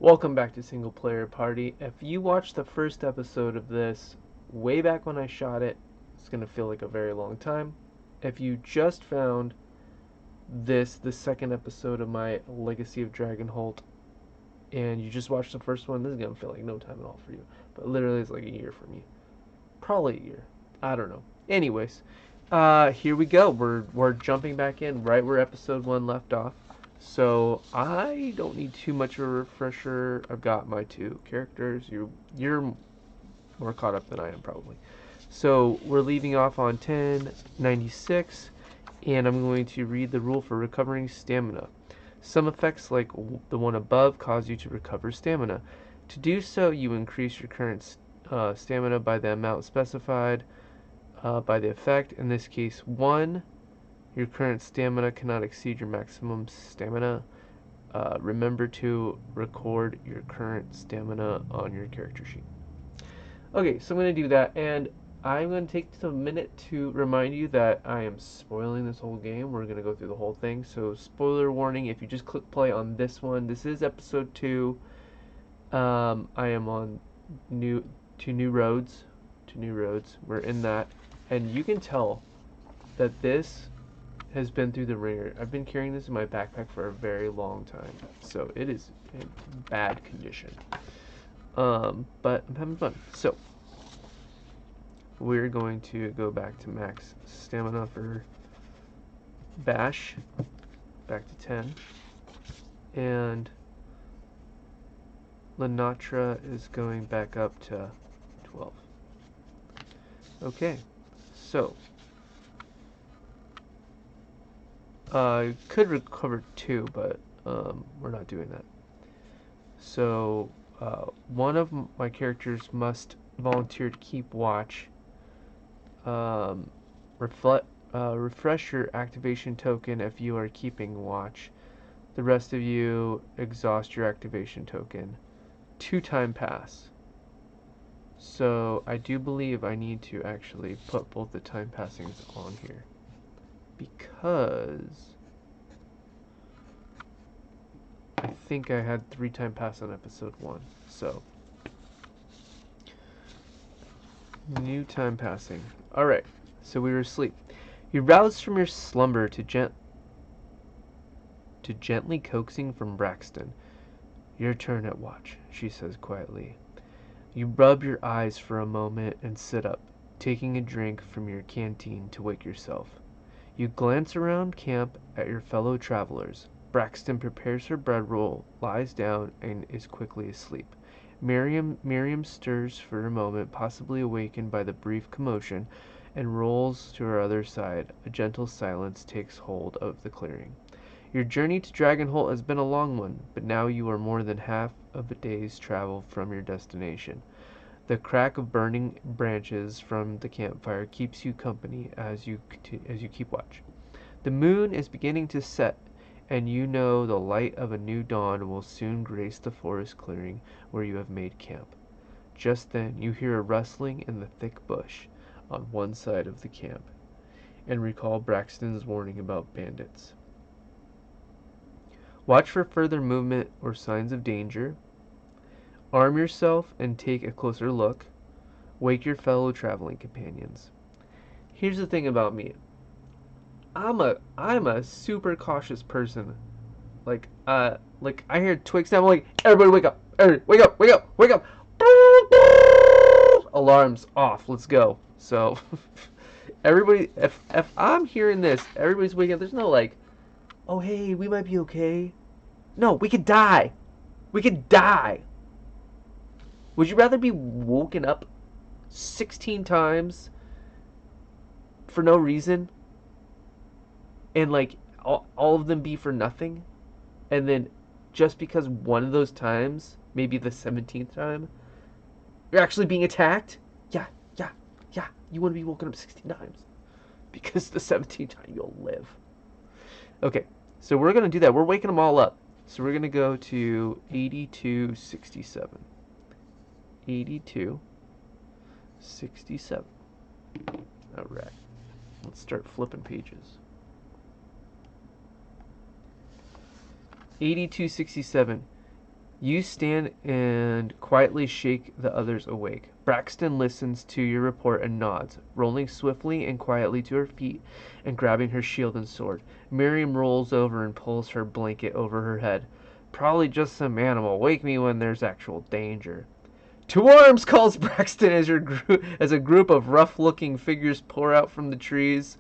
Welcome back to Single Player Party. If you watched the first episode of this way back when I shot it, it's going to feel like a very long time. If you just found the second episode of my Legacy of Dragonholt, and you just watched the first one, this is going to feel like no time at all for you. But literally it's like a year for me. Probably a year. I don't know. Anyways, here we go. We're jumping back in right where episode 1 left off. So I don't need too much of a refresher. I've got my two characters. You're more caught up than I am probably. So we're leaving off on 1096, and I'm going to read the rule for recovering stamina. Some effects like the one above cause you to recover stamina. To do so, you increase your current stamina by the amount specified by the effect. In this case, 1. Your current stamina cannot exceed your maximum stamina. Remember to record your current stamina on your character sheet. Okay, so I'm going to do that, and I'm going to take a minute to remind you that I am spoiling this whole game. We're going to go through the whole thing, so spoiler warning if you just click play on this one. This is episode 2. I am on new roads. We're in that, and you can tell that this has been through the ringer. I've been carrying this in my backpack for a very long time, so it is in bad condition. But I'm having fun. So we're going to go back to max stamina for Bash, back to 10, and Lenatra is going back up to 12. Okay, so could recover 2, but we're not doing that. So one of my characters must volunteer to keep watch. Refresh your activation token if you are keeping watch. The rest of you exhaust your activation token. 2 time pass. So I do believe I need to actually put both the time passings on here, because I think I had 3 time pass on episode 1. So new time passing. Alright, so we were asleep. You roused from your slumber to gently coaxing from Braxton. Your turn at watch, she says quietly. You rub your eyes for a moment and sit up, taking a drink from your canteen to wake yourself. You glance around camp at your fellow travelers. Braxton prepares her bread roll, lies down, and is quickly asleep. Miriam stirs for a moment, possibly awakened by the brief commotion, and rolls to her other side. A gentle silence takes hold of the clearing. Your journey to Dragonholt has been a long one, but now you are more than half of a day's travel from your destination. The crack of burning branches from the campfire keeps you company as you keep watch. The moon is beginning to set, and you know the light of a new dawn will soon grace the forest clearing where you have made camp. Just then you hear a rustling in the thick bush on one side of the camp, and recall Braxton's warning about bandits. Watch for further movement or signs of danger. Arm yourself and take a closer look. Wake your fellow traveling companions. Here's the thing about me. I'm a super cautious person. Like I hear twigs now, I'm like, everybody wake up. Everybody wake up, wake up, wake up. Alarms off. Let's go. So everybody, if I'm hearing this, everybody's waking up. There's no like, oh hey, we might be okay. No, we could die. We could die. Would you rather be woken up 16 times for no reason, and like all of them be for nothing, and then just because one of those times, maybe the 17th time, you're actually being attacked? Yeah. You want to be woken up 16 times because the 17th time you'll live. Okay, so we're going to do that. We're waking them all up. So we're going to go to 8267. 8267. Alright. Let's start flipping pages. 8267. You stand and quietly shake the others awake. Braxton listens to your report and nods, rolling swiftly and quietly to her feet and grabbing her shield and sword. Miriam rolls over and pulls her blanket over her head. Probably just some animal. Wake me when there's actual danger. To arms! Calls Braxton as a group of rough-looking figures pour out from the trees.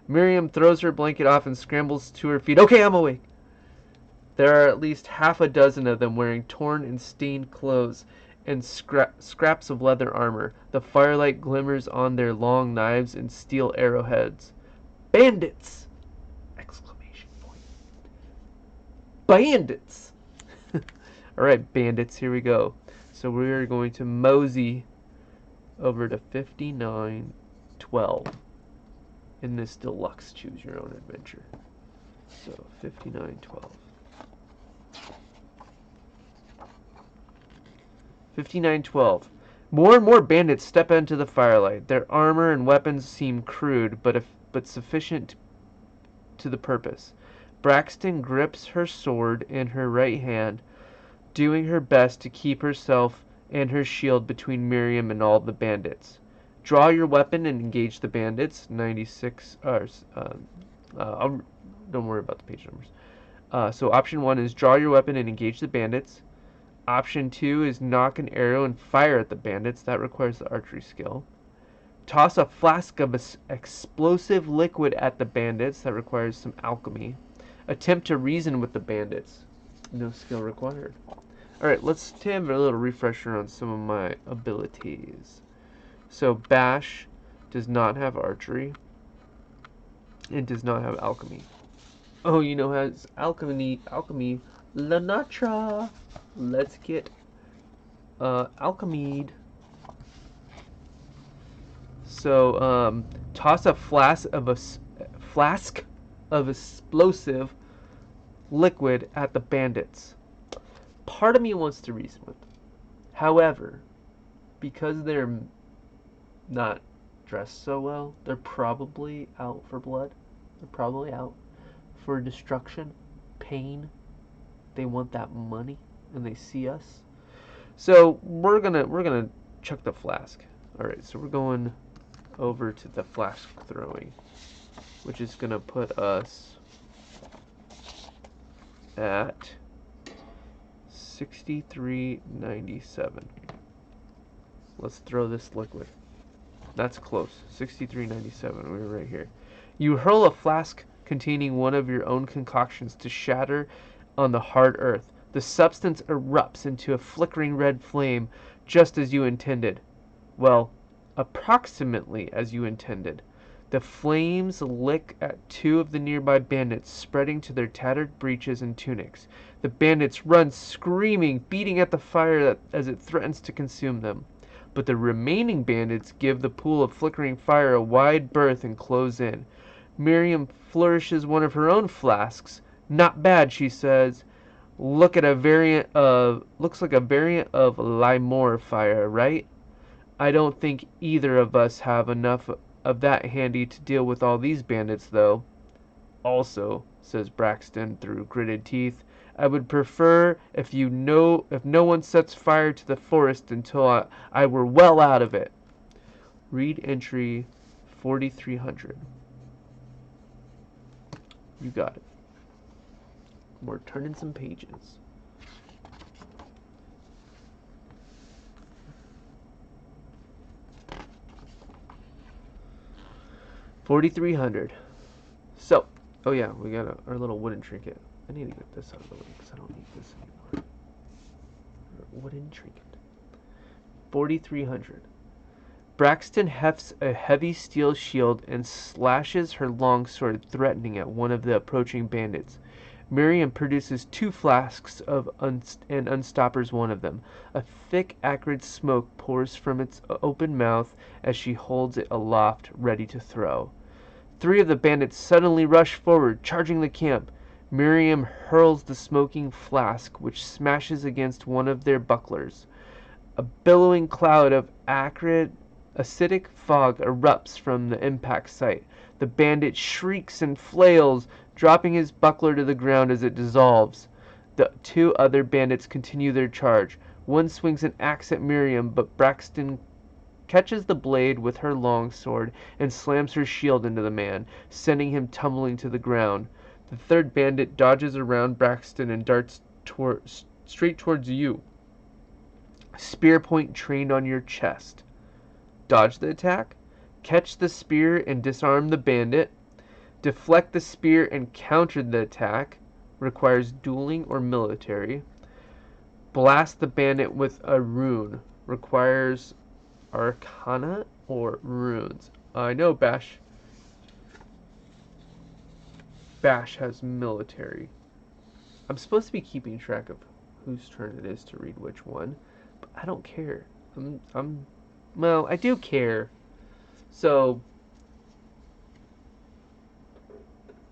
Miriam throws her blanket off and scrambles to her feet. Okay, I'm awake. There are at least half a dozen of them wearing torn and stained clothes and scraps of leather armor. The firelight glimmers on their long knives and steel arrowheads. Bandits! Exclamation point. Bandits! Alright, bandits, here we go. So we are going to mosey over to 5912 in this deluxe choose your own adventure. So 5912. 5912. More and more bandits step into the firelight. Their armor and weapons seem crude, but sufficient to the purpose. Braxton grips her sword in her right hand, doing her best to keep herself and her shield between Miriam and all the bandits. Draw your weapon and engage the bandits. 96. Don't worry about the page numbers. So option 1 is draw your weapon and engage the bandits. Option 2 is knock an arrow and fire at the bandits. That requires the archery skill. Toss a flask of explosive liquid at the bandits. That requires some alchemy. Attempt to reason with the bandits. No skill required. Alright, let's have a little refresher on some of my abilities. So Bash does not have archery. It does not have alchemy. Oh, you know, has alchemy, Lanatra. Let's get alchemied. So toss a flask of explosive liquid at the bandits. Part of me wants to reason with them. However, because they're not dressed so well, they're probably out for blood. They're probably out for destruction, pain. They want that money, and they see us. So we're gonna chuck the flask. All right, so we're going over to the flask throwing, which is gonna put us at 6397. Let's throw this liquid. That's close. 6397. We're right here. You hurl a flask containing one of your own concoctions to shatter on the hard earth. The substance erupts into a flickering red flame, just as you intended. Well, approximately as you intended. The flames lick at two of the nearby bandits, spreading to their tattered breeches and tunics. The bandits run screaming, beating at the fire as it threatens to consume them. But the remaining bandits give the pool of flickering fire a wide berth and close in. Miriam flourishes one of her own flasks. Not bad, she says. Looks like a variant of Limor fire, right? I don't think either of us have enough of that handy to deal with all these bandits, though. Also, says Braxton through gritted teeth, I would prefer if no one sets fire to the forest until I were well out of it. Read entry 4300. You got it. We're turning some pages. $4,300. So, oh yeah, we got our little wooden trinket. I need to get this out of the way because I don't need this anymore. Wooden trinket. 4,300. Braxton hefts a heavy steel shield and slashes her longsword, threatening at one of the approaching bandits. Miriam produces 2 flasks and unstoppers one of them. A thick, acrid smoke pours from its open mouth as she holds it aloft, ready to throw. 3 of the bandits suddenly rush forward, charging the camp. Miriam hurls the smoking flask, which smashes against one of their bucklers. A billowing cloud of acidic fog erupts from the impact site. The bandit shrieks and flails, dropping his buckler to the ground as it dissolves. The two other bandits continue their charge. One swings an axe at Miriam, but Braxton catches the blade with her long sword and slams her shield into the man, sending him tumbling to the ground. The third bandit dodges around Braxton and darts straight towards you. Spear point trained on your chest. Dodge the attack. Catch the spear and disarm the bandit. Deflect the spear and counter the attack. Requires dueling or military. Blast the bandit with a rune. Requires arcana or runes. I know Bash has military. I'm supposed to be keeping track of whose turn it is to read which one, but I don't care. Well, I do care. So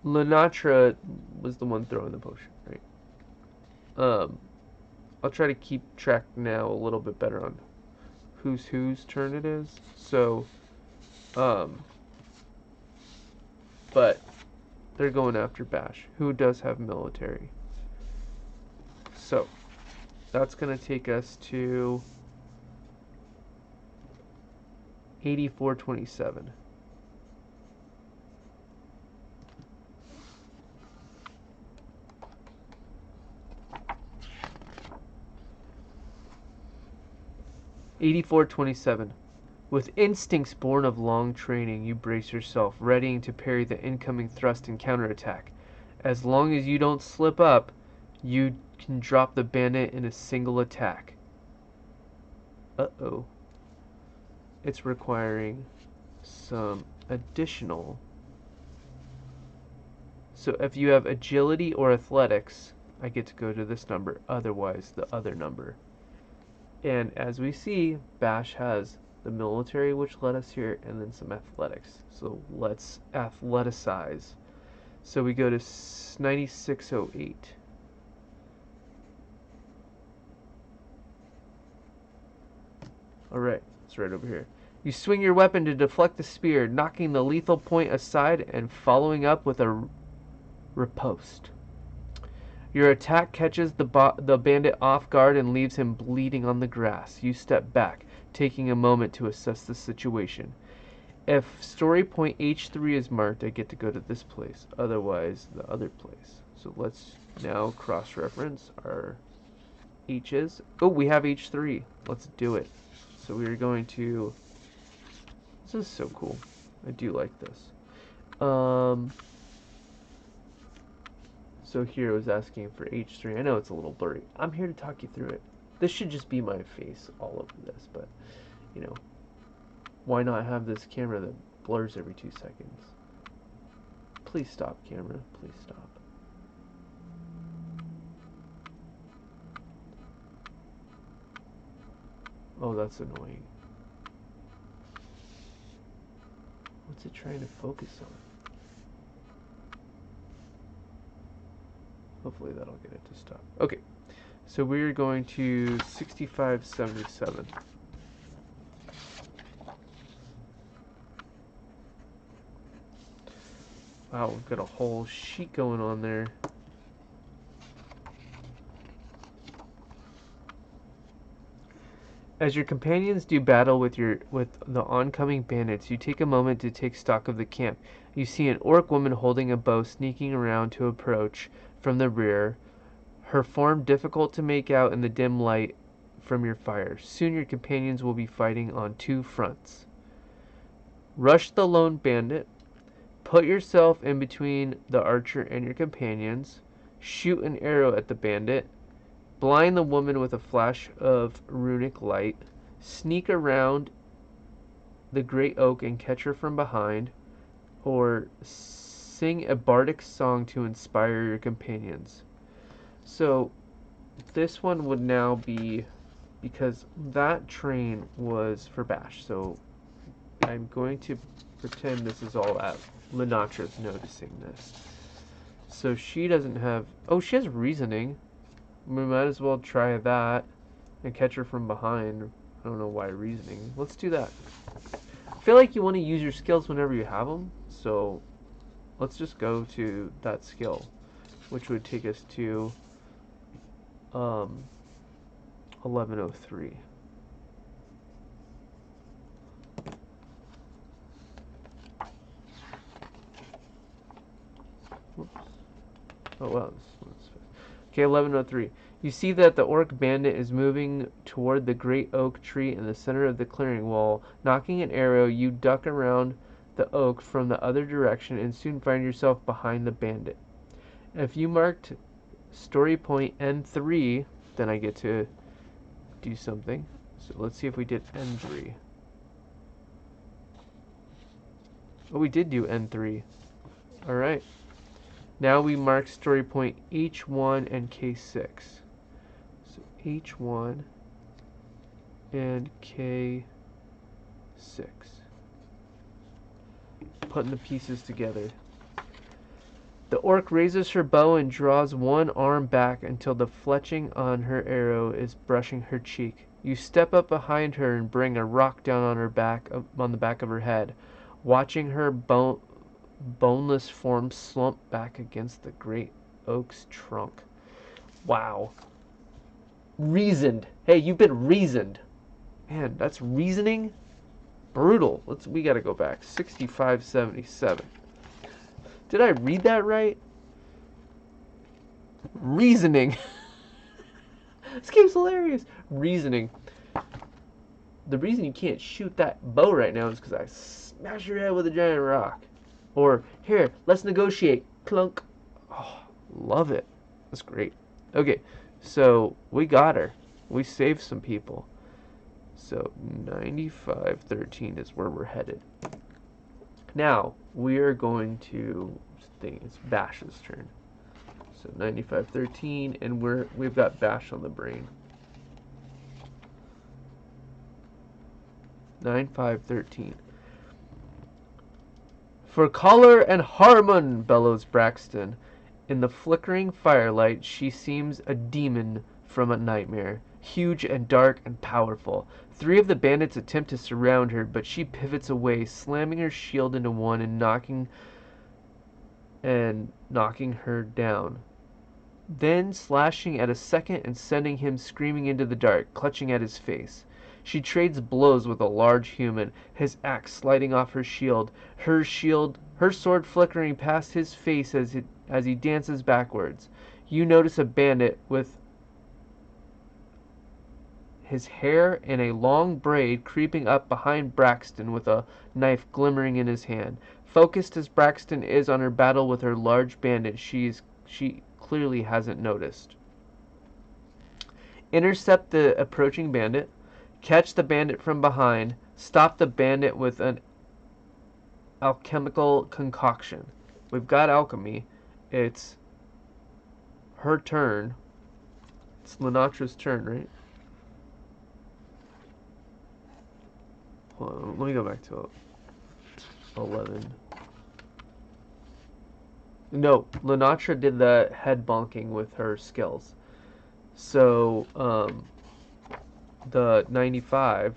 Lenatra was the one throwing the potion, right? I'll try to keep track now a little bit better on whose turn it is. So, but they're going after Bash, who does have military. So, that's going to take us to 8427. With instincts born of long training, you brace yourself, readying to parry the incoming thrust and counterattack. As long as you don't slip up, you can drop the bandit in a single attack. Uh-oh. It's requiring some additional. So if you have agility or athletics, I get to go to this number, otherwise the other number. And as we see, Bash has the military, which led us here, and then some athletics. So let's athleticize. So we go to 9608. Alright, it's right over here. You swing your weapon to deflect the spear, knocking the lethal point aside and following up with a riposte. Your attack catches the bandit off guard and leaves him bleeding on the grass. You step back, taking a moment to assess the situation. If story point H3 is marked, I get to go to this place. Otherwise, the other place. So let's now cross-reference our H's. Oh, we have H3. Let's do it. So we are going to... This is so cool. I do like this. So here it was asking for H3. I know it's a little blurry. I'm here to talk you through it. This should just be my face all over this, but, you know, why not have this camera that blurs every 2 seconds? Please stop, camera. Please stop. Oh, that's annoying. What's it trying to focus on? Hopefully that'll get it to stop. Okay, so we're going to 6577. Wow, we've got a whole sheet going on there. As your companions do battle with the oncoming bandits, you take a moment to take stock of the camp. You see an orc woman holding a bow sneaking around to approach from the rear, her form difficult to make out in the dim light from your fire. Soon your companions will be fighting on 2 fronts. Rush the lone bandit, put yourself in between the archer and your companions, shoot an arrow at the bandit, blind the woman with a flash of runic light, sneak around the great oak and catch her from behind, or sing a bardic song to inspire your companions. So this one would now be, because that train was for Bash, so I'm going to pretend this is all at Lenatra's noticing this. So she doesn't have, oh, she has reasoning. We might as well try that and catch her from behind. I don't know why reasoning. Let's do that. I feel like you want to use your skills whenever you have them, so let's just go to that skill, which would take us to um, 1103. Whoops. Oh wow, this one's fast. Okay, 1103. You see that the orc bandit is moving toward the great oak tree in the center of the clearing wall. Knocking an arrow, you duck around the oak from the other direction and soon find yourself behind the bandit. If you marked story point N3, then I get to do something. So let's see if we did N3. Oh, we did do N3. Alright. Now we mark story point H1 and K6. So H1 and K6. Putting the pieces together. The orc raises her bow and draws one arm back until the fletching on her arrow is brushing her cheek. You step up behind her and bring a rock down on the back of her head, watching her boneless form slump back against the great oak's trunk. Wow. Reasoned. Hey, you've been reasoned. Man, that's reasoning? Brutal. We gotta go back. 6577. Did I read that right? Reasoning. This game's hilarious. Reasoning. The reason you can't shoot that bow right now is because I smash your head with a giant rock. Or, here, let's negotiate. Clunk. Oh, love it. That's great. Okay, so we got her. We saved some people. So 9513 is where we're headed. Now, we are going to think it's Bash's turn. So 9513, and we've got Bash on the brain. 9513. For color and harmon, bellows Braxton. In the flickering firelight, she seems a demon from a nightmare, huge and dark and powerful. Three of the bandits attempt to surround her, but she pivots away, slamming her shield into one and knocking her down. Then slashing at a second and sending him screaming into the dark, clutching at his face. She trades blows with a large human, his axe sliding off her sword flickering past his face as he dances backwards. You notice a bandit with his hair in a long braid creeping up behind Braxton with a knife glimmering in his hand. Focused as Braxton is on her battle with her large bandit, she clearly hasn't noticed. Intercept the approaching bandit, catch the bandit from behind, stop the bandit with an alchemical concoction. We've got alchemy. It's her turn. It's Linatra's turn, right? Hold on, let me go back to 11. No, Linatra did the head bonking with her skills. So, the 95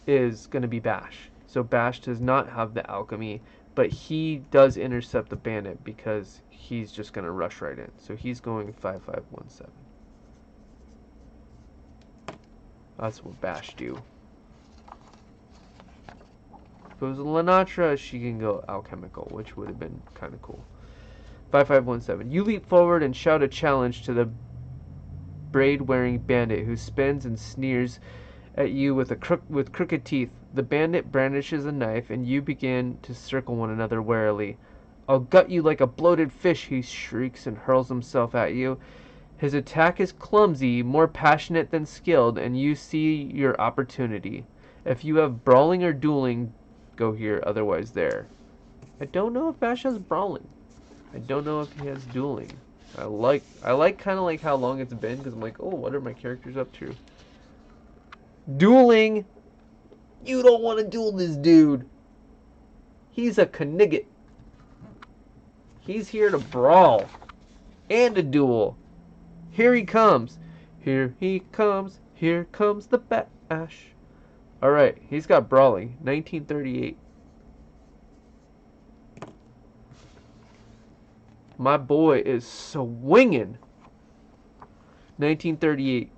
is going to be Bash. So Bash does not have the alchemy, but he does intercept the bandit because he's just going to rush right in. So he's going 5517. That's what Bash do. If it was Linatra, she can go alchemical, which would have been kind of cool. 5517. You leap forward and shout a challenge to the braid-wearing bandit who spins and sneers at you with crooked teeth. The bandit brandishes a knife, and you begin to circle one another warily. I'll gut you like a bloated fish, he shrieks and hurls himself at you. His attack is clumsy, more passionate than skilled, and you see your opportunity. If you have brawling or dueling, go here, otherwise there. I don't know if Bash has brawling. I don't know if he has dueling. I like kind of like how long it's been, because I'm like, oh, what are my characters up to? Dueling! You don't want to duel this dude. He's a Knigget. He's here to brawl. And to duel. Here he comes. Here he comes. Here comes the Bash. Alright, he's got brawling. 1938. My boy is swinging. 1938.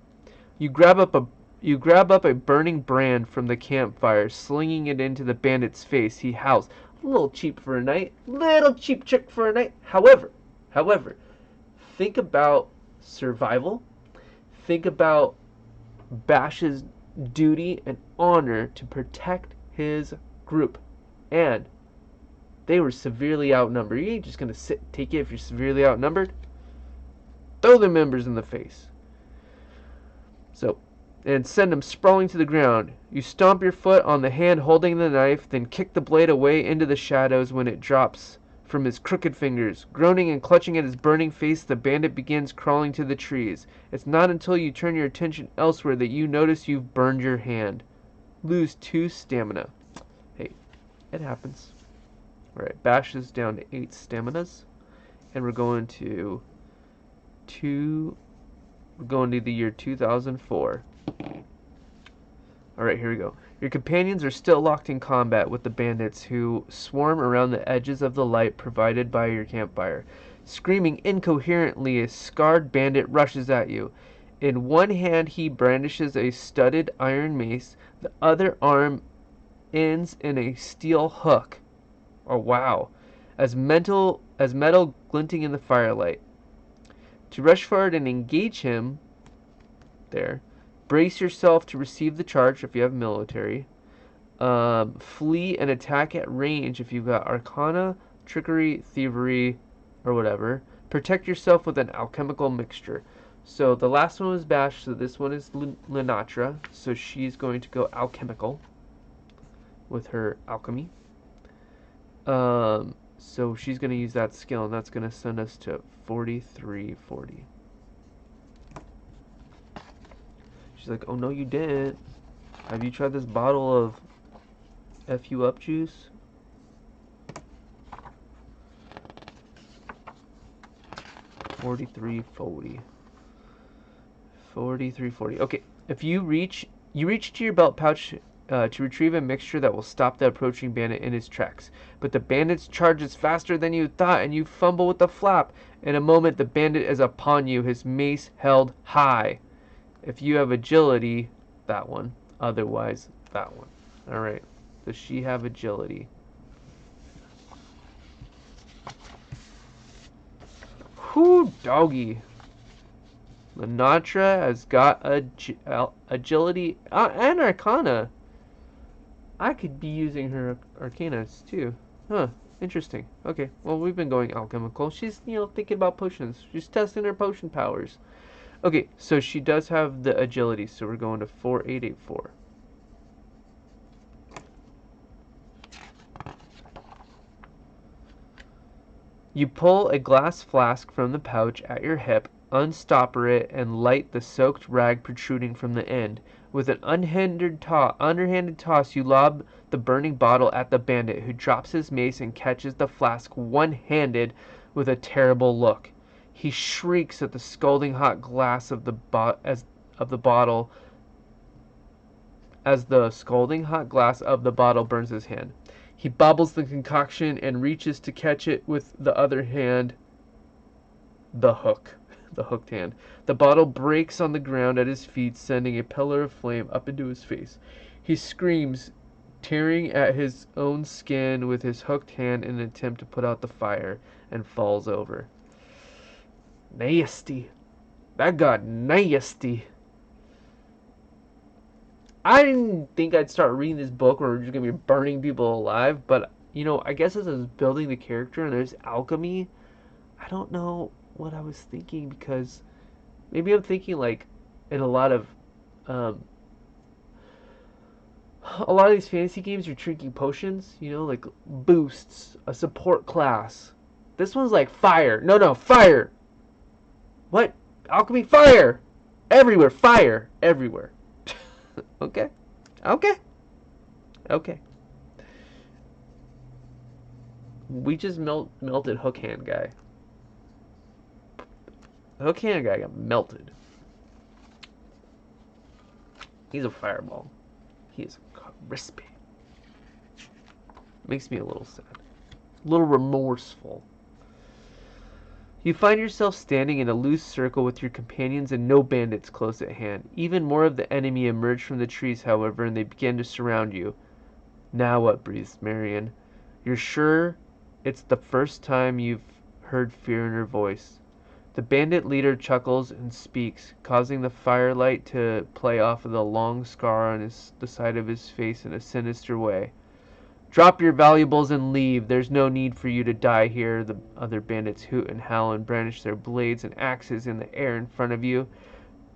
You grab up a burning brand from the campfire, slinging it into the bandit's face. He howls. A little cheap for a night. Little cheap trick for a night. However, think about survival. Think about Bash's duty and honor to protect his group. And they were severely outnumbered. You ain't just gonna sit and take it if you're severely outnumbered. Throw the members in the face. So, and send him sprawling to the ground. You stomp your foot on the hand holding the knife, then kick the blade away into the shadows when it drops from his crooked fingers. Groaning and clutching at his burning face, the bandit begins crawling to the trees. It's not until you turn your attention elsewhere that you notice you've burned your hand. Lose 2 stamina. Hey, it happens. Alright, Bash is down to 8 staminas. And we're going to the year 2004. Alright, here we go. Your companions are still locked in combat with the bandits who swarm around the edges of the light provided by your campfire. Screaming incoherently, a scarred bandit rushes at you. In one hand he brandishes a studded iron mace, the other arm ends in a steel hook. Oh wow. As metal glinting in the firelight. To rush forward and engage him, brace yourself to receive the charge if you have military. Flee and attack at range if you've got Arcana, Trickery, Thievery, or whatever. Protect yourself with an alchemical mixture. So the last one was Bash, so this one is Lenatra. So she's going to go alchemical with her alchemy. So she's going to use that skill, and that's going to send us to 4340. She's like, oh no you didn't. Have you tried this bottle of F you up juice? $43.40. $43.40. Okay, if you reach to your belt pouch to retrieve a mixture that will stop the approaching bandit in his tracks. But the bandit's charge is faster than you thought, and you fumble with the flap. In a moment, the bandit is upon you, his mace held high. If you have agility, that one. Otherwise, that one. Alright. Does she have agility? Whoo, doggy. Lenatra has got agility and Arcana. I could be using her Arcanas too. Huh. Interesting. Okay. Well, we've been going alchemical. She's, thinking about potions. She's testing her potion powers. Okay, so she does have the agility, so we're going to 4884. You pull a glass flask from the pouch at your hip, unstopper it, and light the soaked rag protruding from the end. With an underhanded toss, you lob the burning bottle at the bandit, who drops his mace and catches the flask one-handed with a terrible look. He shrieks at the scalding hot glass of the bottle as the scalding hot glass of the bottle burns his hand. He bobbles the concoction and reaches to catch it with the other hand, the hooked hand. The bottle breaks on the ground at his feet, sending a pillar of flame up into his face. He screams, tearing at his own skin with his hooked hand in an attempt to put out the fire, and falls over. Nasty. That got nasty. I didn't think I'd start reading this book where we're just gonna be burning people alive, but I guess as I was building the character and there's alchemy, I don't know what I was thinking, because maybe I'm thinking like in a lot of these fantasy games you're drinking potions, like boosts, a support class. This one's like fire. No, fire. What? Alchemy, fire! Everywhere, fire! Everywhere. Okay. We just melted Hook Hand guy. Hook Hand guy got melted. He's a fireball. He is crispy. Makes me a little sad. A little remorseful. You find yourself standing in a loose circle with your companions and no bandits close at hand. Even more of the enemy emerge from the trees, however, and they begin to surround you. Now what? Breathes Marion. You're sure it's the first time you've heard fear in her voice. The bandit leader chuckles and speaks, causing the firelight to play off of the long scar on the side of his face in a sinister way. Drop your valuables and leave. There's no need for you to die here. The other bandits hoot and howl and brandish their blades and axes in the air in front of you.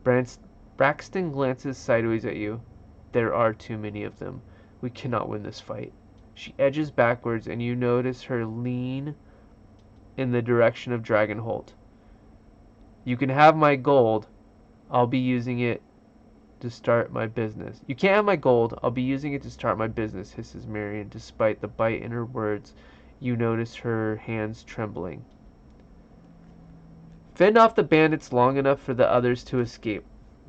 Braxton glances sideways at you. There are too many of them. We cannot win this fight. She edges backwards, and you notice her lean in the direction of Dragonholt. You can have my gold. I'll be using it to start my business. You can't have my gold. I'll be using it to start my business, hisses Marion. Despite the bite in her words, you notice her hands trembling. Fend off the bandits long enough for the others to escape.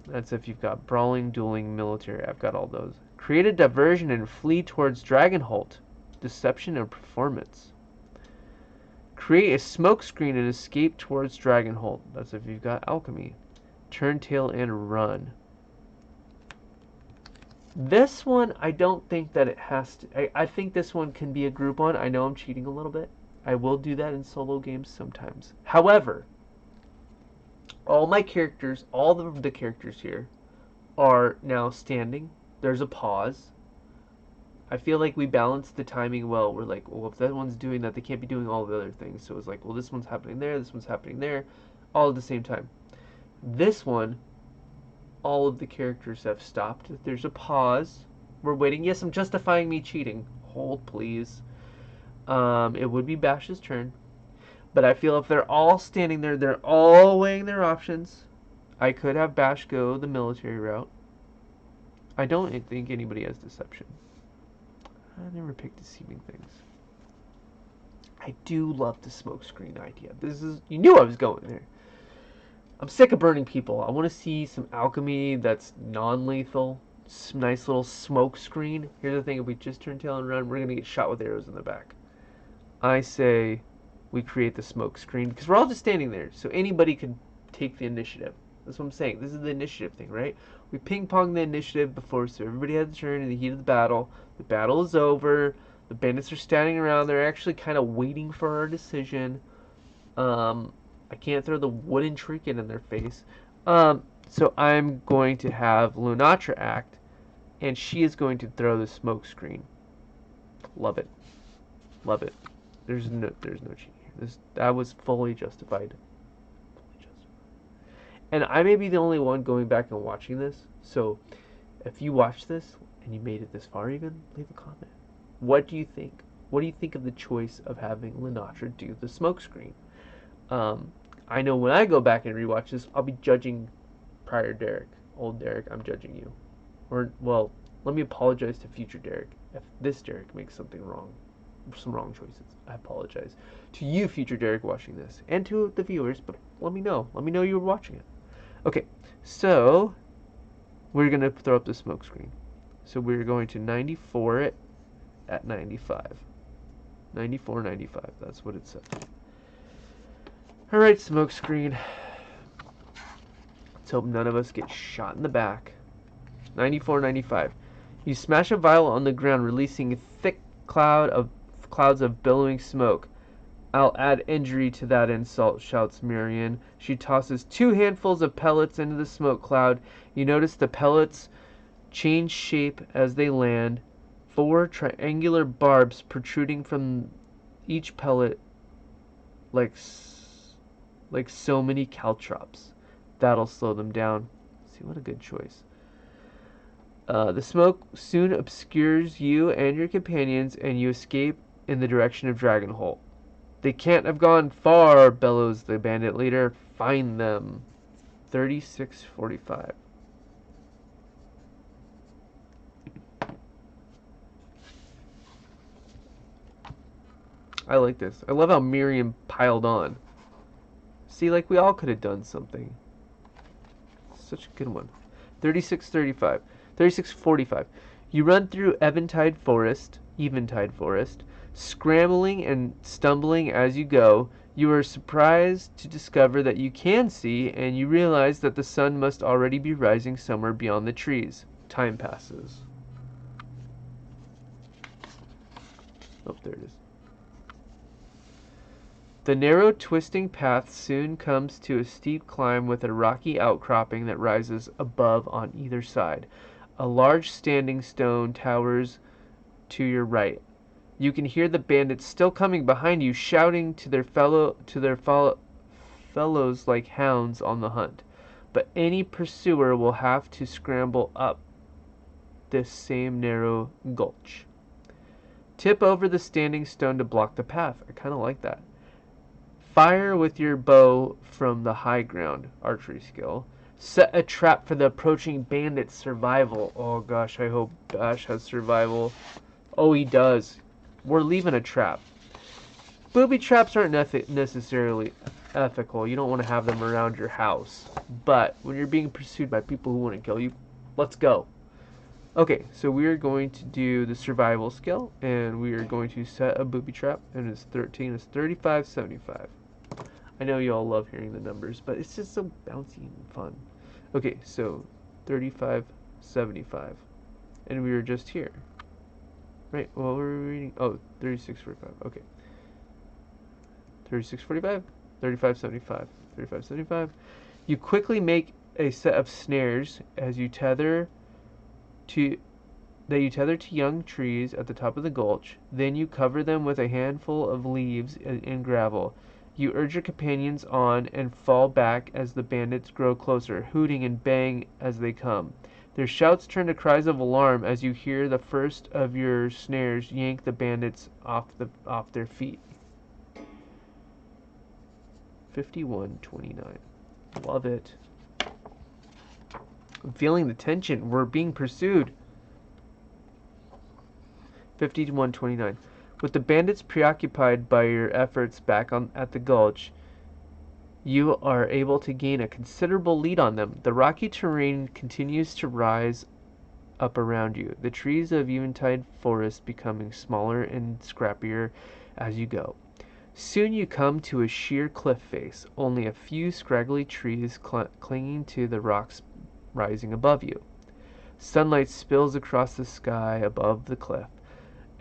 That's if you've got brawling, dueling, military. I've got all those. Create a diversion and flee towards Dragonholt. Deception and performance. Create a smoke screen and escape towards Dragonholt. That's if you've got alchemy. Turn tail and run. This one, I don't think that it has to. I think this one can be a group one. I know I'm cheating a little bit. I will do that in solo games sometimes. However, all my characters, all of the characters here, are now standing. There's a pause. I feel like we balanced the timing well. We're like, well, if that one's doing that, they can't be doing all the other things. So it's like, well, this one's happening there, this one's happening there, all at the same time. This one, all of the characters have stopped. There's a pause. We're waiting. Yes, I'm justifying me cheating. Hold, please. It would be Bash's turn. But I feel if they're all standing there, they're all weighing their options. I could have Bash go the military route. I don't think anybody has deception. I never picked deceiving things. I do love the smoke screen idea. You knew I was going there. I'm sick of burning people. I want to see some alchemy that's non-lethal. Some nice little smoke screen. Here's the thing, if we just turn tail and run, we're going to get shot with arrows in the back. I say we create the smoke screen because we're all just standing there. So anybody could take the initiative. That's what I'm saying. This is the initiative thing, right? We ping-pong the initiative before, so everybody had a turn in the heat of the battle. The battle is over. The bandits are standing around. They're actually kind of waiting for our decision. I can't throw the wooden trinket in their face. So I'm going to have Lunatra act, and she is going to throw the smoke screen. Love it. Love it. There's no cheating here. That was fully justified. And I may be the only one going back and watching this. So if you watch this and you made it this far even, leave a comment. What do you think? What do you think of the choice of having Lunatra do the smoke screen? I know when I go back and rewatch this, I'll be judging prior Derek. Old Derek, I'm judging you. Or, well, let me apologize to future Derek. If this Derek makes something wrong, some wrong choices, I apologize. To you, future Derek, watching this. And to the viewers, but let me know. Let me know you were watching it. Okay, so we're going to throw up the smoke screen. So we're going to 94 it at 95. 94, 95, that's what it says. Alright, smoke screen. Let's hope none of us get shot in the back. 94, 95. You smash a vial on the ground, releasing a thick clouds of billowing smoke. I'll add injury to that insult, shouts Marion. She tosses 2 handfuls of pellets into the smoke cloud. You notice the pellets change shape as they land. 4 triangular barbs protruding from each pellet like so many caltrops. That'll slow them down. See, what a good choice. The smoke soon obscures you and your companions, and you escape in the direction of Dragonholt. They can't have gone far, bellows the bandit leader. Find them. 36:45. I like this. I love how Miriam piled on. See, like we all could have done something. Such a good one. 36:35. 36:45. You run through Eventide Forest, scrambling and stumbling as you go. You are surprised to discover that you can see, and you realize that the sun must already be rising somewhere beyond the trees. Time passes. Oh, there it is. The narrow, twisting path soon comes to a steep climb with a rocky outcropping that rises above on either side. A large standing stone towers to your right. You can hear the bandits still coming behind you, shouting to their fellows like hounds on the hunt. But any pursuer will have to scramble up this same narrow gulch. Tip over the standing stone to block the path. I kind of like that. Fire with your bow from the high ground, archery skill. Set a trap for the approaching bandit's survival. Oh gosh, I hope Bash has survival. Oh, he does. We're leaving a trap. Booby traps aren't necessarily ethical. You don't want to have them around your house. But when you're being pursued by people who want to kill you, let's go. Okay, so we are going to do the survival skill, and we are going to set a booby trap, and it's 13, it's 35.75. I know you all love hearing the numbers, but it's just so bouncy and fun. Okay, so 35.75, and we were just here. Right, what were we reading? Oh, 36.45, okay. 36.45, 35.75, 35.75. You quickly make a set of snares as you tether to young trees at the top of the gulch. Then you cover them with a handful of leaves and gravel. You urge your companions on and fall back as the bandits grow closer, hooting and baying as they come. Their shouts turn to cries of alarm as you hear the first of your snares yank the bandits off their feet. 51.29. Love it. I'm feeling the tension. We're being pursued. 51.29. With the bandits preoccupied by your efforts back at the gulch, you are able to gain a considerable lead on them. The rocky terrain continues to rise up around you, the trees of Eventide Forest becoming smaller and scrappier as you go. Soon you come to a sheer cliff face, only a few scraggly trees clinging to the rocks rising above you. Sunlight spills across the sky above the cliff,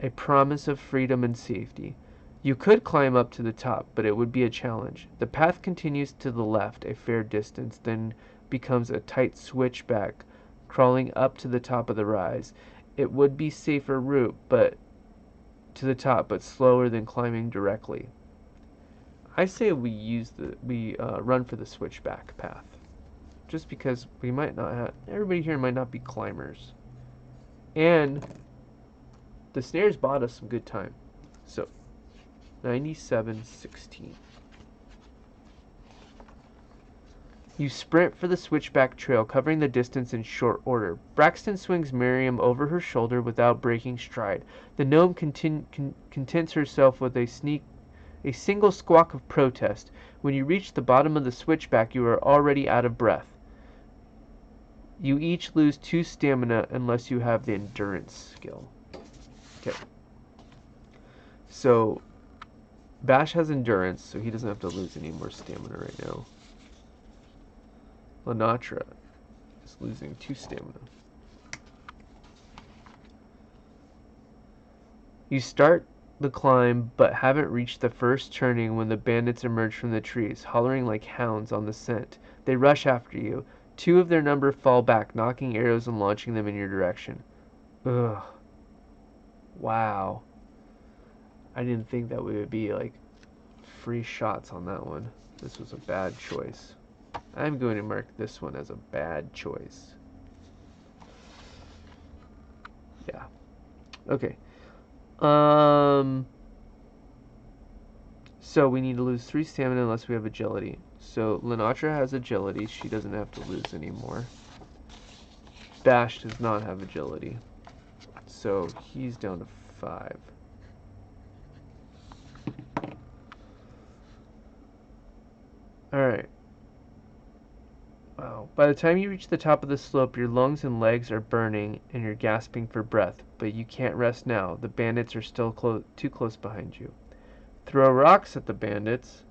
a promise of freedom and safety. You could climb up to the top, but it would be a challenge. The path continues to the left a fair distance, then becomes a tight switchback, crawling up to the top of the rise. It would be safer route, but to the top, but slower than climbing directly. I say we run for the switchback path, just because we might not have, everybody here might not be climbers, and the snares bought us some good time. So 97.16. You sprint for the switchback trail, covering the distance in short order. Braxton swings Miriam over her shoulder without breaking stride. The gnome contents herself with a single squawk of protest. When you reach the bottom of the switchback, you are already out of breath. You each lose 2 stamina unless you have the endurance skill. Okay. So Bash has endurance, so he doesn't have to lose any more stamina right now. Lenatra is losing 2 stamina. You start the climb, but haven't reached the first turning when the bandits emerge from the trees, hollering like hounds on the scent. They rush after you. 2 of their number fall back, knocking arrows and launching them in your direction. Ugh. Wow. I didn't think that we would be like free shots on that one. This was a bad choice. I'm going to mark this one as a bad choice. Yeah. Okay. So we need to lose 3 stamina unless we have agility. So Lenatra has agility. She doesn't have to lose anymore. Bash does not have agility. So he's down to 5. Alright. Wow. By the time you reach the top of the slope, your lungs and legs are burning and you're gasping for breath. But you can't rest now. The bandits are still too close behind you. Throw rocks at the bandits.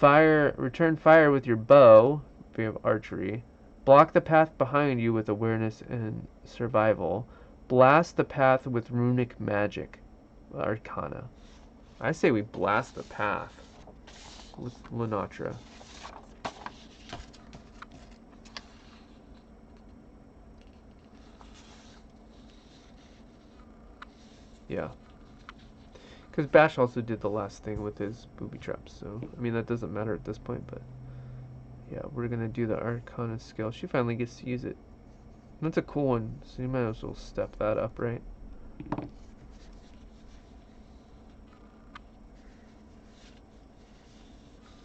Return fire with your bow, if you have archery. Block the path behind you with awareness and survival. Blast the path with runic magic, arcana. I say we blast the path with Lunatra. Yeah. Because Bash also did the last thing with his booby traps, so, I mean, that doesn't matter at this point, but, yeah, we're gonna do the Arcana skill. She finally gets to use it. That's a cool one, so you might as well step that up, right?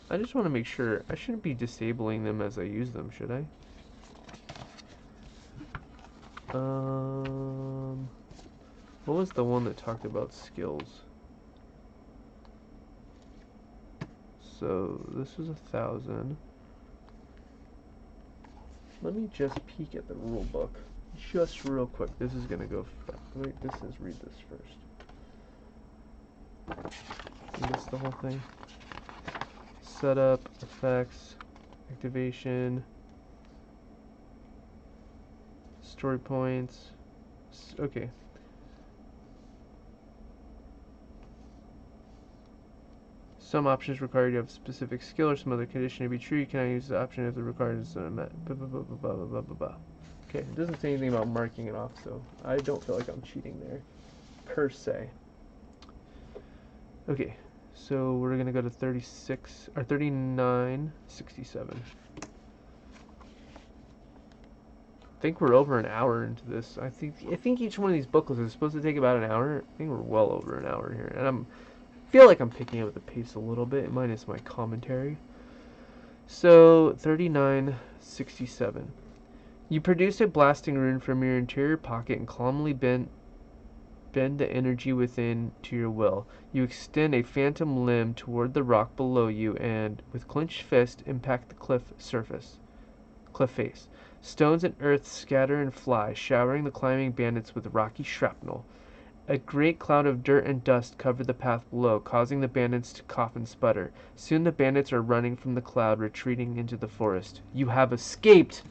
I just want to make sure, I shouldn't be disabling them as I use them, should I? What was the one that talked about skills? So this is 1,000. Let me just peek at the rule book, just real quick. This is gonna go. Wait, read this first. Is this the whole thing? Setup, effects, activation, story points. Okay. Some options require you to have a specific skill or some other condition to be true. You cannot use the option if the requirements are met. Blah, blah, blah, blah, blah, blah, blah, blah. Okay, it doesn't say anything about marking it off, so I don't feel like I'm cheating there, per se. Okay, so we're gonna go to 36 or 39.67. I think we're over an hour into this. I think each one of these booklets is supposed to take about an hour. I think we're well over an hour here, and feel like I'm picking up the pace a little bit, minus my commentary. So 39.67. You produce a blasting rune from your interior pocket and calmly bend the energy within to your will. You extend a phantom limb toward the rock below you and, with clenched fist, impact the cliff face. Stones and earth scatter and fly, showering the climbing bandits with rocky shrapnel. A great cloud of dirt and dust covered the path below, causing the bandits to cough and sputter. Soon the bandits are running from the cloud, retreating into the forest. You have escaped!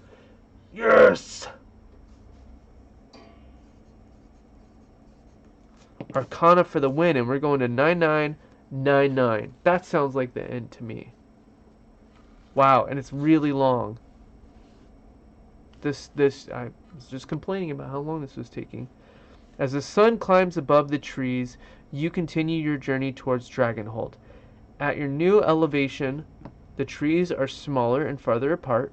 Yes! Arcana for the win, and we're going to 9999. That sounds like the end to me. Wow, and it's really long. I was just complaining about how long this was taking. As the sun climbs above the trees, you continue your journey towards Dragonholt. At your new elevation, the trees are smaller and farther apart,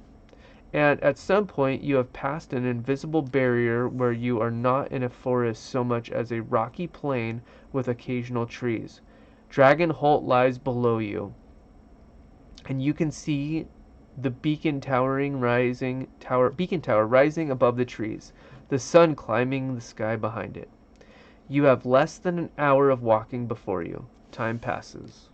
and at some point you have passed an invisible barrier where you are not in a forest so much as a rocky plain with occasional trees. Dragonholt lies below you, and you can see the beacon tower rising above the trees, the sun climbing the sky behind it. You have less than an hour of walking before you. Time passes.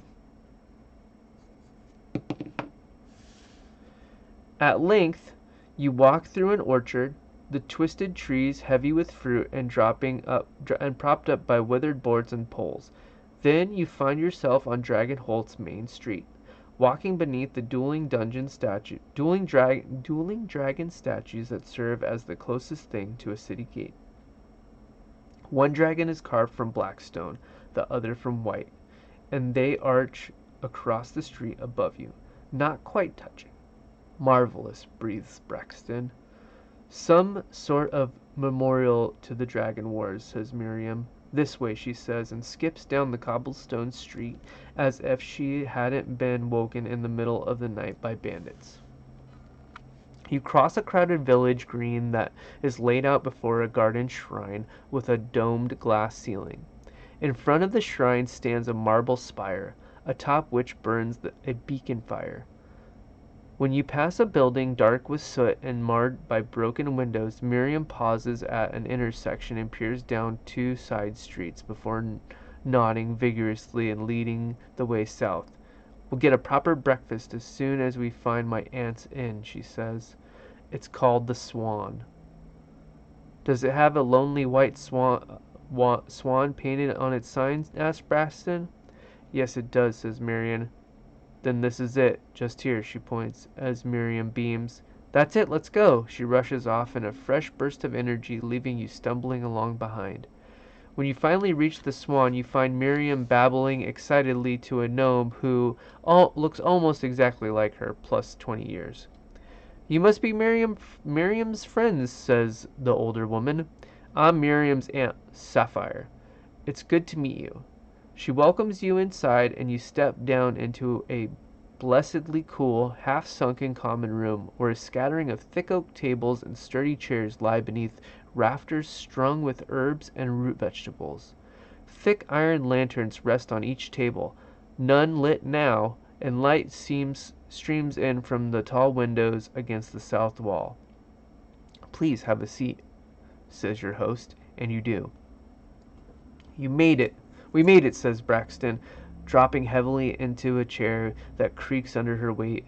At length, you walk through an orchard, the twisted trees heavy with fruit and propped up by withered boards and poles. Then you find yourself on Dragonholt's main street, walking beneath the dueling dragon statues that serve as the closest thing to a city gate. One dragon is carved from black stone, the other from white, and they arch across the street above you, not quite touching. Marvelous, breathes Braxton. Some sort of memorial to the dragon wars, says Miriam. This way, she says, and skips down the cobblestone street as if she hadn't been woken in the middle of the night by bandits. You cross a crowded village green that is laid out before a garden shrine with a domed glass ceiling. In front of the shrine stands a marble spire, atop which burns a beacon fire. When you pass a building dark with soot and marred by broken windows, Miriam pauses at an intersection and peers down two side streets before nodding vigorously and leading the way south. We'll get a proper breakfast as soon as we find my aunt's inn, she says. It's called the Swan. Does it have a lonely white swan painted on its sign? Asked Braxton. Yes, it does, says Marion. Then this is it. Just here, she points, as Miriam beams. That's it, let's go. She rushes off in a fresh burst of energy, leaving you stumbling along behind. When you finally reach the swan, you find Miriam babbling excitedly to a gnome who looks almost exactly like her, plus 20 years. You must be Miriam's friends, says the older woman. I'm Miriam's aunt, Sapphire. It's good to meet you. She welcomes you inside, and you step down into a blessedly cool, half-sunken common room, where a scattering of thick oak tables and sturdy chairs lie beneath rafters strung with herbs and root vegetables. Thick iron lanterns rest on each table, none lit now, and light streams in from the tall windows against the south wall. Please have a seat, says your host, and you do. You made it. We made it, says Braxton, dropping heavily into a chair that creaks under her weight.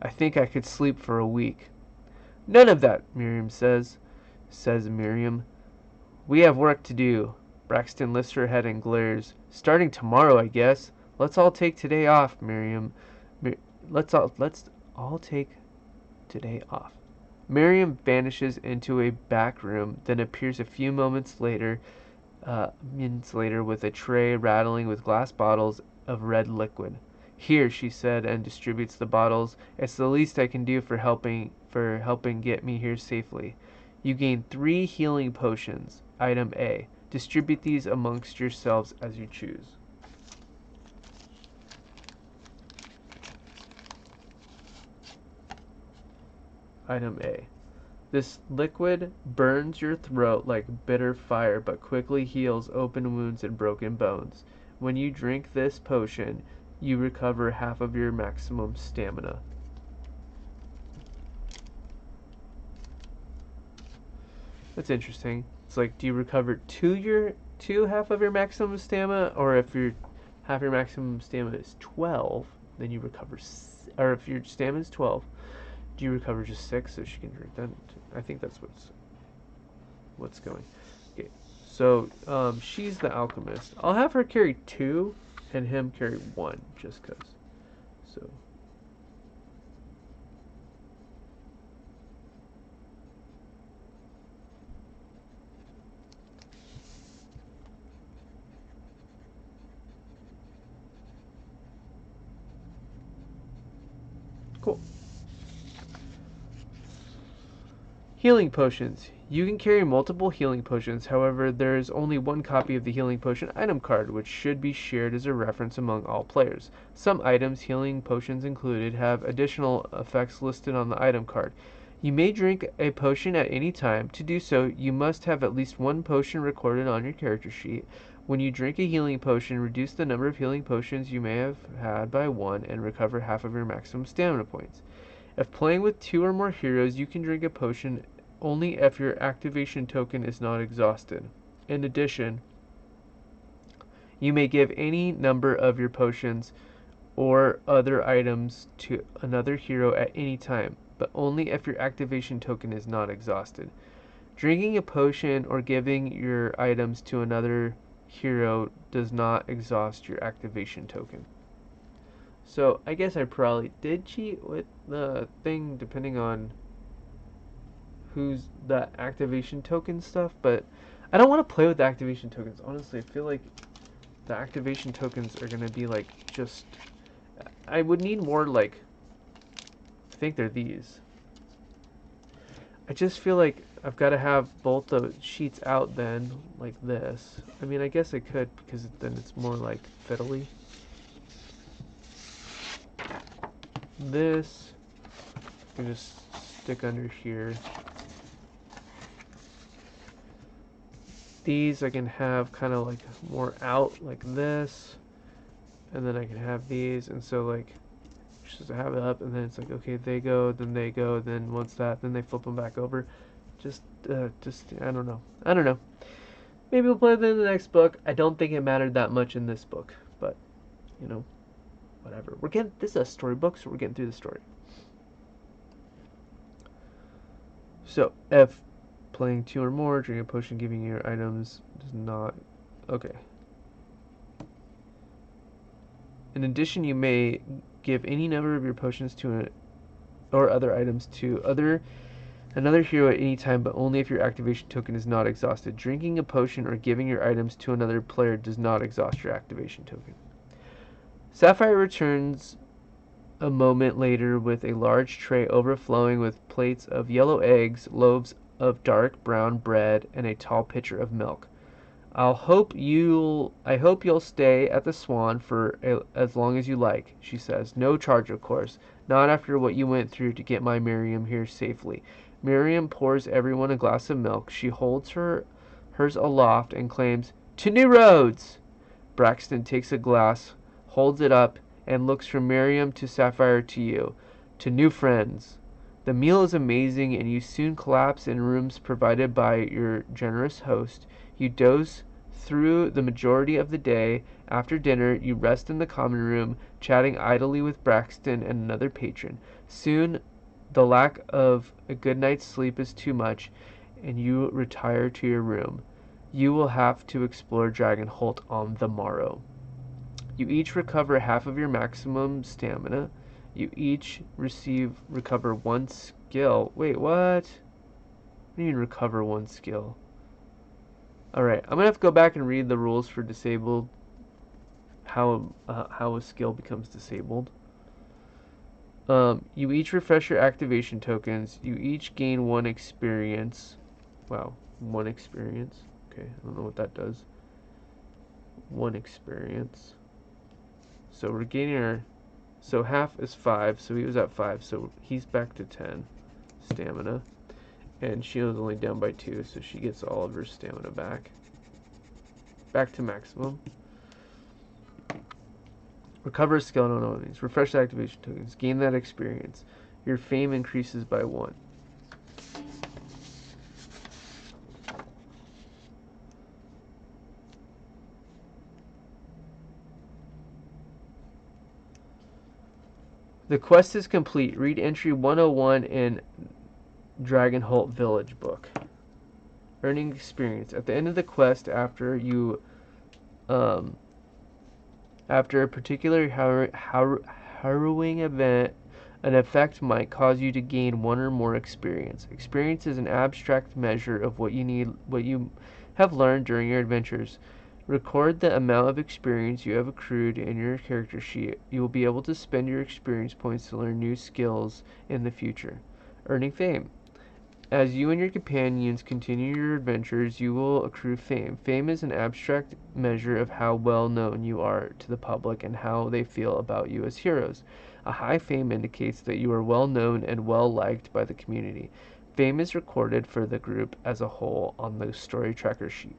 I think I could sleep for a week. None of that, says Miriam. We have work to do. Braxton lifts her head and glares. Starting tomorrow, I guess. Let's all take today off, Miriam. Let's all take today off. Miriam vanishes into a back room, then appears a few minutes later with a tray rattling with glass bottles of red liquid. Here, she said, and distributes the bottles. It's the least I can do for helping get me here safely. You gain 3 healing potions. Item A. Distribute these amongst yourselves as you choose. Item A. This liquid burns your throat like bitter fire, but quickly heals open wounds and broken bones. When you drink this potion, you recover half of your maximum stamina. That's interesting. It's like, do you recover two half of your maximum stamina, or if your half your maximum stamina is 12, then you recover, or if your stamina is 12, do you recover just 6 so she can drink that? I think that's what's going. Okay, so she's the alchemist. I'll have her carry 2 and him carry 1 just cuz. So cool. Healing potions. You can carry multiple healing potions, however, there is only one copy of the healing potion item card, which should be shared as a reference among all players. Some items, healing potions included, have additional effects listed on the item card. You may drink a potion at any time. To do so, you must have at least 1 potion recorded on your character sheet. When you drink a healing potion, reduce the number of healing potions you may have had by 1 and recover half of your maximum stamina points. If playing with 2 or more heroes, you can drink a potion only if your activation token is not exhausted. In addition, you may give any number of your potions or other items to another hero at any time, but only if your activation token is not exhausted. Drinking a potion or giving your items to another hero does not exhaust your activation token. So I guess I probably did cheat with the thing depending on who's the activation token stuff, but I don't want to play with the activation tokens. Honestly, I feel like the activation tokens are going to be like just... I would need more like... I think they're these. I just feel like I've got to have both the sheets out then, like this. I mean, I guess I could because then it's more like fiddly. This I can just stick under here. These I can have kind of like more out like this, and then I can have these, and so like just have it up, and then it's like, okay, they go, then once that, then they flip them back over. Just I don't know. Maybe we'll play them in the next book. I don't think it mattered that much in this book, but you know, whatever. This is a storybook, so we're getting through the story. So if playing 2 or more, drink a potion giving your items does not... Okay. In addition, you may give any number of your potions or other items to another hero at any time, but only if your activation token is not exhausted. Drinking a potion or giving your items to another player does not exhaust your activation token. Sapphire returns a moment later with a large tray overflowing with plates of yellow eggs, loaves of dark brown bread, and a tall pitcher of milk. I hope you'll stay at the Swan for as long as you like, she says. No charge, of course. Not after what you went through to get my Miriam here safely. Miriam pours everyone a glass of milk. She holds hers aloft and claims, "To new roads!" Braxton takes a glass, holds it up, and looks from Miriam to Sapphire to you. To new friends. The meal is amazing, and you soon collapse in rooms provided by your generous host. You doze through the majority of the day. After dinner, you rest in the common room, chatting idly with Braxton and another patron. Soon, the lack of a good night's sleep is too much, and you retire to your room. You will have to explore Dragonholt on the morrow. You each recover half of your maximum stamina. You each recover one skill. Wait, what? What do you mean recover one skill? Alright, I'm gonna have to go back and read the rules for disabled. How a skill becomes disabled. You each refresh your activation tokens. You each gain one experience. Wow, one experience. Okay, I don't know what that does. One experience. So we're gaining our... So half is 5, so he was at 5, so he's back to 10 stamina. And she was only down by 2, so she gets all of her stamina back. Back to maximum. Recover a skill, I don't know what it means. Refresh the activation tokens. Gain that experience. Your fame increases by 1. The quest is complete. Read entry 101 in Dragonholt Village book. Earning experience. At the end of the quest, after a particular harrowing event, an effect might cause you to gain 1 or more experience. Experience is an abstract measure of what you have learned during your adventures. Record the amount of experience you have accrued in your character sheet. You will be able to spend your experience points to learn new skills in the future. Earning fame. As you and your companions continue your adventures, you will accrue fame. Fame is an abstract measure of how well known you are to the public and how they feel about you as heroes. A high fame indicates that you are well known and well liked by the community. Fame is recorded for the group as a whole on the story tracker sheet.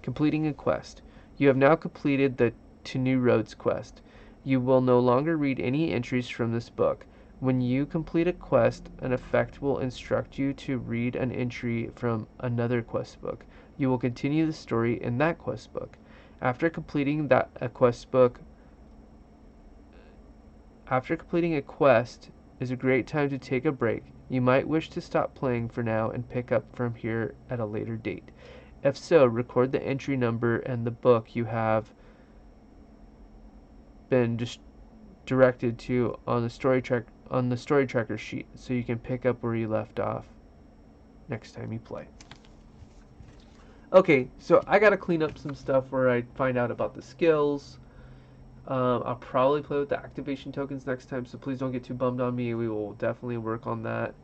Completing a quest. You have now completed the To New Roads quest. You will no longer read any entries from this book. When you complete a quest, an effect will instruct you to read an entry from another quest book. You will continue the story in that quest book. After completing a quest is a great time to take a break. You might wish to stop playing for now and pick up from here at a later date. If so, record the entry number and the book you have been directed to on the story tracker sheet, so you can pick up where you left off next time you play. Okay, so I gotta clean up some stuff where I find out about the skills. I'll probably play with the activation tokens next time, so please don't get too bummed on me. We will definitely work on that.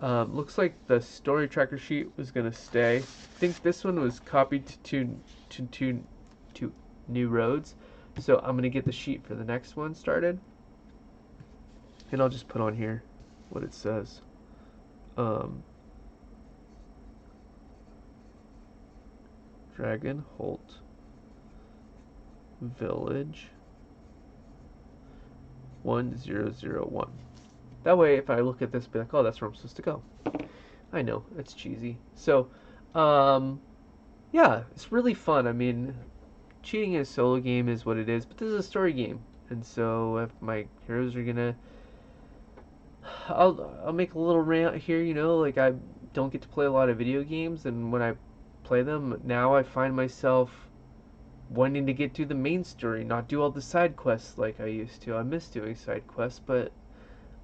Looks like the story tracker sheet was gonna stay. I think this one was copied to New Roads, so I'm gonna get the sheet for the next one started, and I'll just put on here what it says. Dragonholt Village 1001. That way, if I look at this, I'll be like, oh, that's where I'm supposed to go. I know, it's cheesy. So, yeah, it's really fun. I mean, cheating in a solo game is what it is, but this is a story game. And so, if my heroes are gonna... I'll make a little rant here, you know, like I don't get to play a lot of video games, and when I play them, now I find myself wanting to get through the main story, not do all the side quests like I used to. I miss doing side quests, but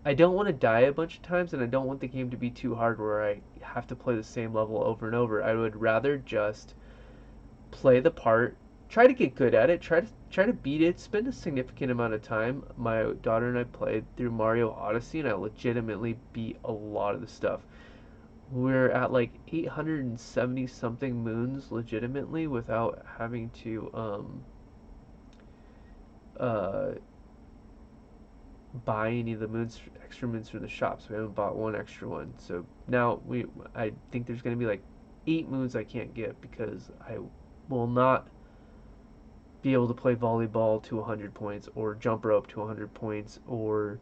I don't want to die a bunch of times, and I don't want the game to be too hard where I have to play the same level over and over. I would rather just play the part, try to get good at it, try to beat it, spend a significant amount of time. My daughter and I played through Mario Odyssey, and I legitimately beat a lot of the stuff. We're at like 870 something moons legitimately without having to uh buy any of the moons extra moons from the shop, so we haven't bought one extra one. So now I think there's gonna be like 8 moons I can't get because I will not be able to play volleyball to 100 points or jump rope to 100 points or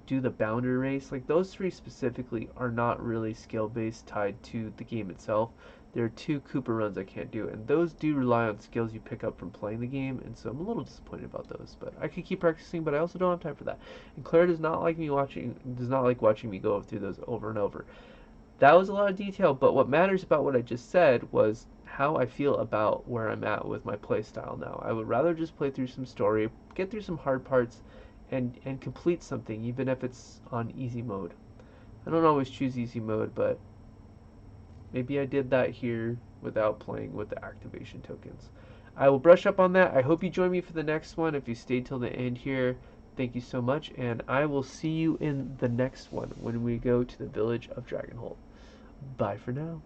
do the boundary race. Like those three specifically are not really skill based tied to the game itself. There are two Koopa runs I can't do, and those do rely on skills you pick up from playing the game, and so I'm a little disappointed about those. But I could keep practicing, but I also don't have time for that. And Claire does not like watching me go through those over and over. That was a lot of detail, but what matters about what I just said was how I feel about where I'm at with my playstyle now. I would rather just play through some story, get through some hard parts, and complete something, even if it's on easy mode. I don't always choose easy mode, but maybe I did that here without playing with the activation tokens. I will brush up on that. I hope you join me for the next one. If you stayed till the end here, thank you so much, and I will see you in the next one when we go to the village of Dragonholt. Bye for now.